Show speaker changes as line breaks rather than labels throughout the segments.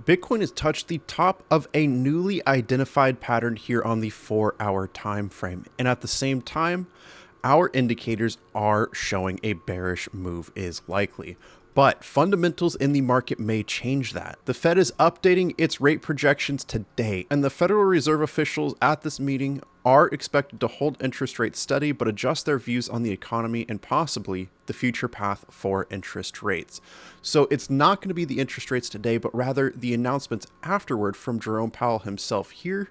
Bitcoin has touched the top of a newly identified pattern here on the 4-hour time frame, and at the same time, our indicators are showing a bearish move is likely. But fundamentals in the market may change that. The Fed is updating its rate projections today, and the Federal Reserve officials at this meeting are expected to hold interest rates steady but adjust their views on the economy and possibly the future path for interest rates. So it's not going to be the interest rates today, but rather the announcements afterward from Jerome Powell himself here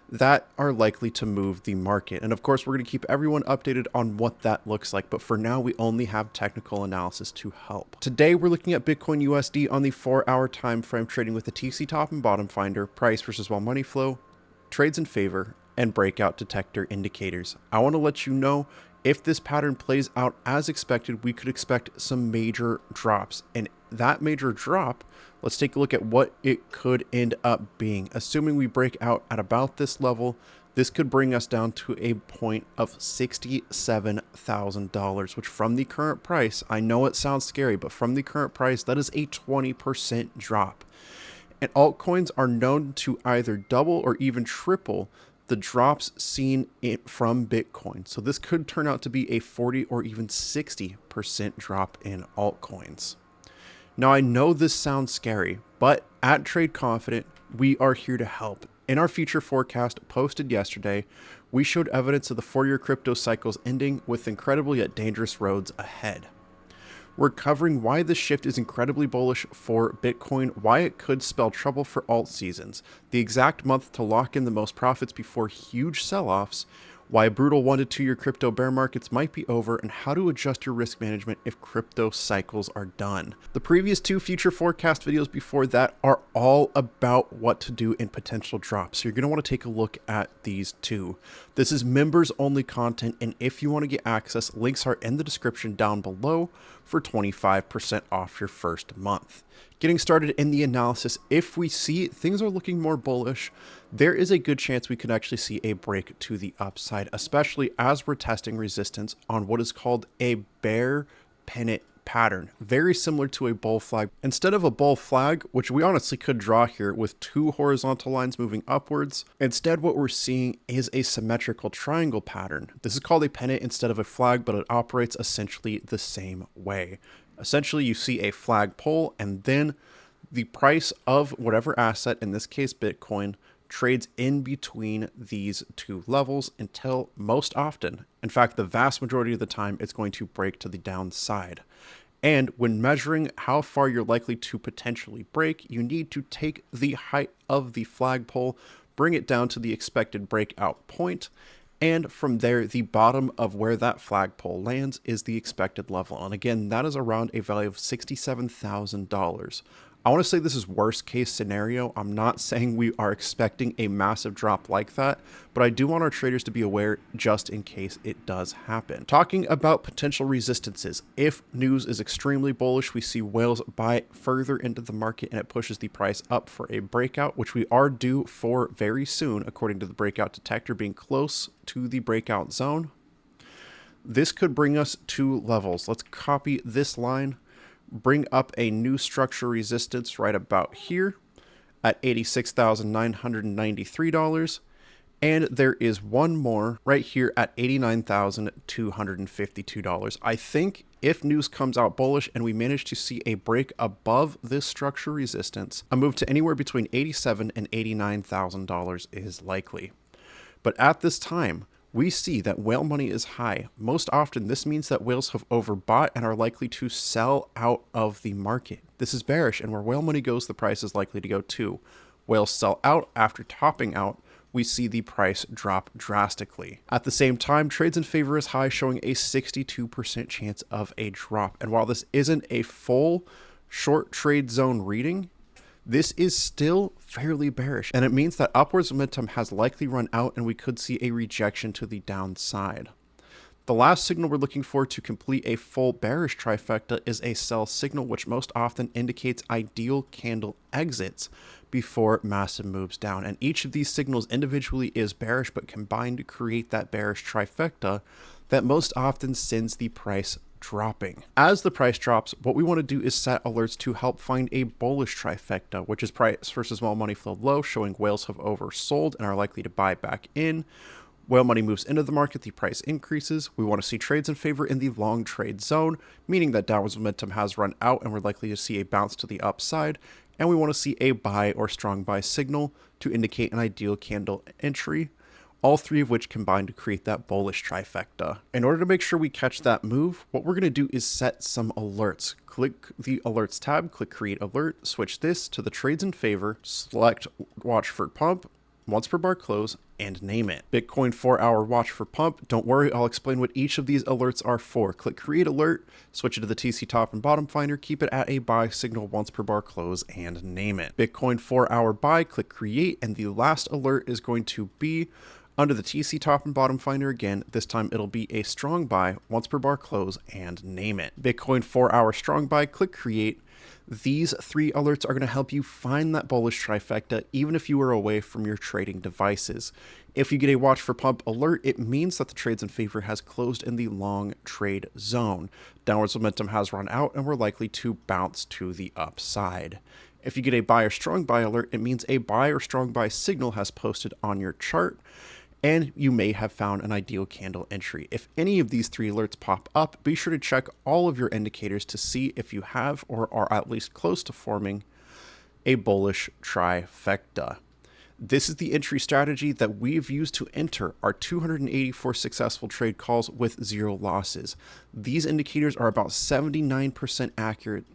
that are likely to move the market. And of course, we're going to keep everyone updated on what that looks like. But for now, we only have technical analysis to help. Today, we're looking at Bitcoin USD on the 4-hour time frame, trading with the TC top and bottom finder, price versus while money flow, trades in favor, and breakout detector indicators. I want to let you know if this pattern plays out as expected, we could expect some major drops. And that major drop, let's take a look at what it could end up being. Assuming we break out at about this level, this could bring us down to a point of $67,000, which from the current price, I know it sounds scary, but from the current price, that is a 20% drop. And altcoins are known to either double or even triple the drops seen from Bitcoin. So this could turn out to be a 40 or even 60% drop in altcoins. Now, I know this sounds scary, but at Trade Confident, we are here to help. In our future forecast posted yesterday, we showed evidence of the 4-year crypto cycles ending with incredible yet dangerous roads ahead. We're covering why this shift is incredibly bullish for Bitcoin, why it could spell trouble for alt seasons, the exact month to lock in the most profits before huge sell-offs, why brutal 1 to 2 year crypto bear markets might be over, and how to adjust your risk management if crypto cycles are done. The previous 2 future forecast videos before that are all about what to do in potential drops. So you're going to want to take a look at these 2. This is members only content, and if you want to get access, links are in the description down below for 25% off your first month. Getting started in the analysis, if we see things are looking more bullish, there is a good chance we could actually see a break to the upside, especially as we're testing resistance on what is called a bear pennant pattern, very similar to a bull flag. Instead of a bull flag, which we honestly could draw here with 2 horizontal lines moving upwards, instead what we're seeing is a symmetrical triangle pattern. This is called a pennant instead of a flag, but it operates essentially the same way. Essentially, you see a flag pole, and then the price of whatever asset, in this case Bitcoin, trades in between these 2 levels until most often, in fact, the vast majority of the time, it's going to break to the downside. And when measuring how far you're likely to potentially break, you need to take the height of the flagpole, bring it down to the expected breakout point, and from there, the bottom of where that flagpole lands is the expected level. And again, that is around a value of $67,000. I want to say this is worst case scenario. I'm not saying we are expecting a massive drop like that, but I do want our traders to be aware just in case it does happen. Talking about potential resistances, if news is extremely bullish, we see whales buy further into the market and it pushes the price up for a breakout, which we are due for very soon, according to the breakout detector being close to the breakout zone. This could bring us to levels. Let's copy this line, bring up a new structure resistance right about here at $86,993. And there is one more right here at $89,252. I think if news comes out bullish and we manage to see a break above this structure resistance, a move to anywhere between $87,000 and $89,000 is likely. But at this time, we see that whale money is high. Most often, this means that whales have overbought and are likely to sell out of the market. This is bearish, and where whale money goes, the price is likely to go too. Whales sell out after topping out, we see the price drop drastically. At the same time, trades in favor is high, showing a 62% chance of a drop. And while this isn't a full short trade zone reading, this is still fairly bearish, and it means that upwards momentum has likely run out and we could see a rejection to the downside. The last signal we're looking for to complete a full bearish trifecta is a sell signal, which most often indicates ideal candle exits before massive moves down. And each of these signals individually is bearish, but combined to create that bearish trifecta that most often sends the price dropping. As the price drops, what we want to do is set alerts to help find a bullish trifecta, which is price versus while money flowed low, showing whales have oversold and are likely to buy back in. While money moves into the market, the price increases. We want to see trades in favor in the long trade zone, meaning that downwards momentum has run out and we're likely to see a bounce to the upside. And we want to see a buy or strong buy signal to indicate an ideal candle entry, all three of which combine to create that bullish trifecta. In order to make sure we catch that move, what we're going to do is set some alerts. Click the alerts tab, click create alert, switch this to the trades in favor, select watch for pump, once per bar close, and name it. Bitcoin 4-hour watch for pump. Don't worry, I'll explain what each of these alerts are for. Click create alert, switch it to the TC top and bottom finder, keep it at a buy signal once per bar close, and name it. Bitcoin 4-hour buy, click create, and the last alert is going to be under the TC top and bottom finder again. This time it'll be a strong buy once per bar close, and name it. Bitcoin 4-hour strong buy, click create. These three alerts are going to help you find that bullish trifecta even if you are away from your trading devices. If you get a watch for pump alert, it means that the trades in favor has closed in the long trade zone. Downwards momentum has run out and we're likely to bounce to the upside. If you get a buy or strong buy alert, it means a buy or strong buy signal has posted on your chart, and you may have found an ideal candle entry. If any of these three alerts pop up, be sure to check all of your indicators to see if you have or are at least close to forming a bullish trifecta. This is the entry strategy that we've used to enter our 284 successful trade calls with 0 losses. These indicators are about 79% accurate,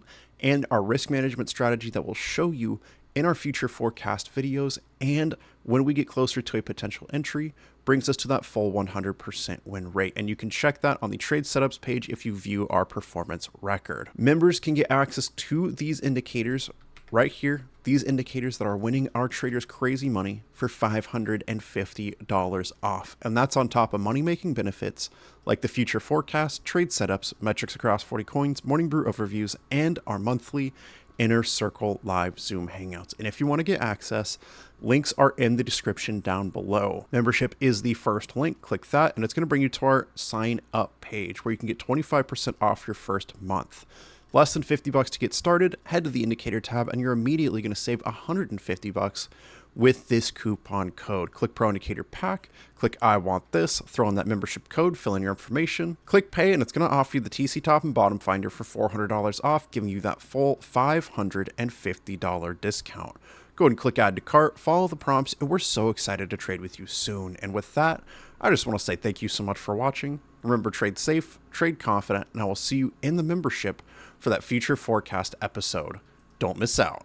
and our risk management strategy that we'll show you in our future forecast videos, and when we get closer to a potential entry, brings us to that full 100% win rate. And you can check that on the trade setups page if you view our performance record. Members can get access to these indicators right here, these indicators that are winning our traders crazy money for $550 off. And that's on top of money-making benefits like the future forecast, trade setups, metrics across 40 coins, morning brew overviews, and our monthly Inner Circle live Zoom hangouts. And if you want to get access, links are in the description down below. Membership is the first link. Click that and it's going to bring you to our sign up page where you can get 25% off your first month. Less than $50 to get started. Head to the indicator tab and you're immediately going to save $150 with this coupon code. Click Pro Indicator Pack, click I want this, throw in that membership code, fill in your information, click pay, and it's going to offer you the TC top and bottom finder for $400 off, giving you that full $550 discount. Go ahead and click add to cart, follow the prompts, and we're so excited to trade with you soon. And with that, I just want to say thank you so much for watching. Remember, trade safe, trade confident, and I will see you in the membership for that future forecast episode. Don't miss out.